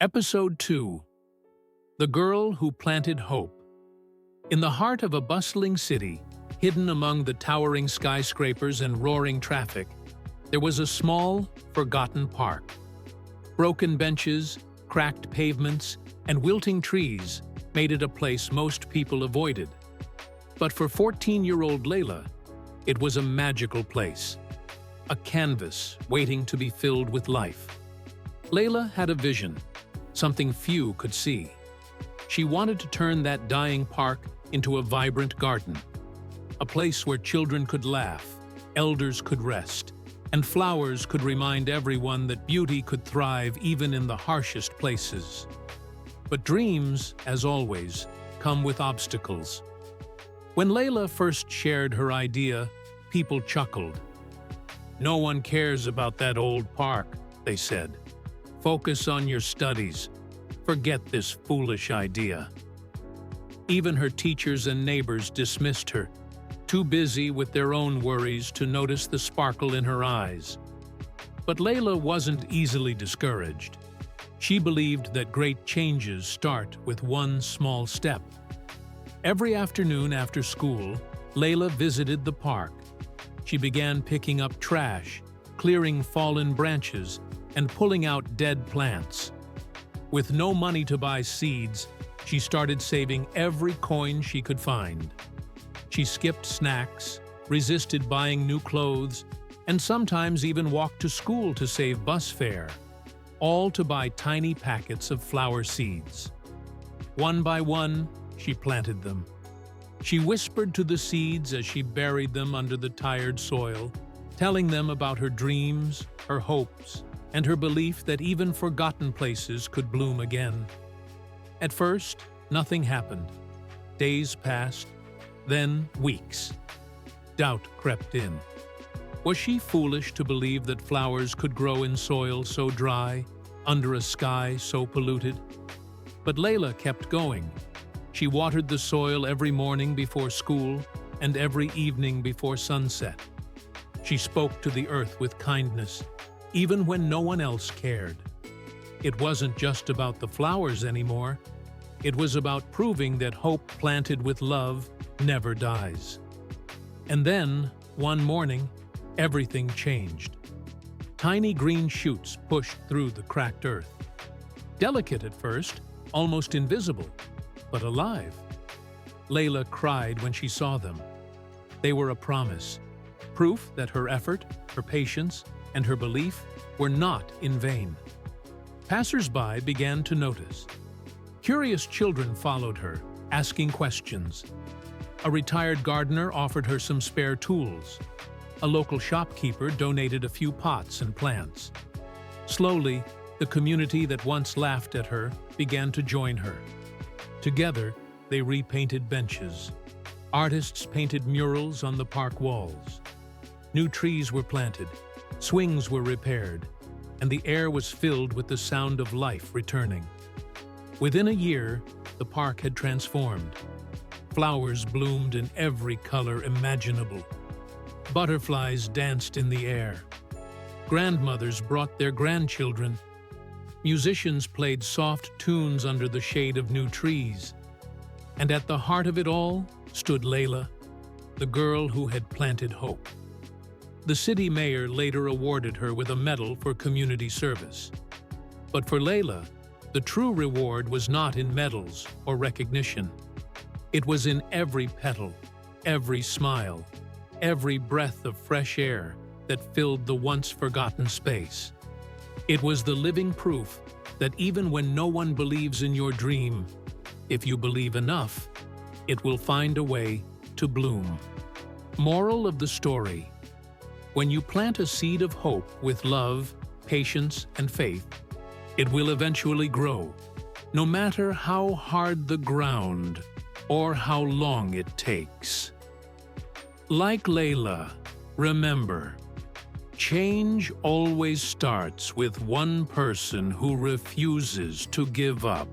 Episode 2. The Girl Who Planted Hope. In the heart of a bustling city, hidden among the towering skyscrapers and roaring traffic, there was a small, forgotten park. Broken benches, cracked pavements, and wilting trees made it a place most people avoided. But for 14-year-old Layla, it was a magical place, a canvas waiting to be filled with life. Layla had a vision, something few could see. She wanted to turn that dying park into a vibrant garden, a place where children could laugh, elders could rest, and flowers could remind everyone that beauty could thrive even in the harshest places. But dreams, as always, come with obstacles. When Layla first shared her idea, people chuckled. "No one cares about that old park," they said. "Focus on your studies. Forget this foolish idea." Even her teachers and neighbors dismissed her, too busy with their own worries to notice the sparkle in her eyes. But Layla wasn't easily discouraged. She believed that great changes start with one small step. Every afternoon after school, Layla visited the park. She began picking up trash, clearing fallen branches, and pulling out dead plants. With no money to buy seeds, she started saving every coin she could find. She skipped snacks, resisted buying new clothes, and sometimes even walked to school to save bus fare, all to buy tiny packets of flower seeds. One by one, she planted them. She whispered to the seeds as she buried them under the tired soil, telling them about her dreams, her hopes, and her belief that even forgotten places could bloom again. At first, nothing happened. Days passed, then weeks. Doubt crept in. Was she foolish to believe that flowers could grow in soil so dry, under a sky so polluted? But Layla kept going. She watered the soil every morning before school and every evening before sunset. She spoke to the earth with kindness, even when no one else cared. It wasn't just about the flowers anymore. It was about proving that hope planted with love never dies. And then, one morning, everything changed. Tiny green shoots pushed through the cracked earth. Delicate at first, almost invisible, but alive. Layla cried when she saw them. They were a promise, proof that her effort, her patience, and her belief were not in vain. Passers-by began to notice. Curious children followed her, asking questions. A retired gardener offered her some spare tools. A local shopkeeper donated a few pots and plants. Slowly, the community that once laughed at her began to join her. Together, they repainted benches. Artists painted murals on the park walls. New trees were planted. Swings were repaired, and the air was filled with the sound of life returning. Within a year, the park had transformed. Flowers bloomed in every color imaginable. Butterflies danced in the air. Grandmothers brought their grandchildren. Musicians played soft tunes under the shade of new trees. And at the heart of it all stood Layla, the girl who had planted hope. The city mayor later awarded her with a medal for community service. But for Layla, the true reward was not in medals or recognition. It was in every petal, every smile, every breath of fresh air that filled the once-forgotten space. It was the living proof that even when no one believes in your dream, if you believe enough, it will find a way to bloom. Moral of the story: when you plant a seed of hope with love, patience, and faith, it will eventually grow, no matter how hard the ground or how long it takes. Like Layla, remember, change always starts with one person who refuses to give up.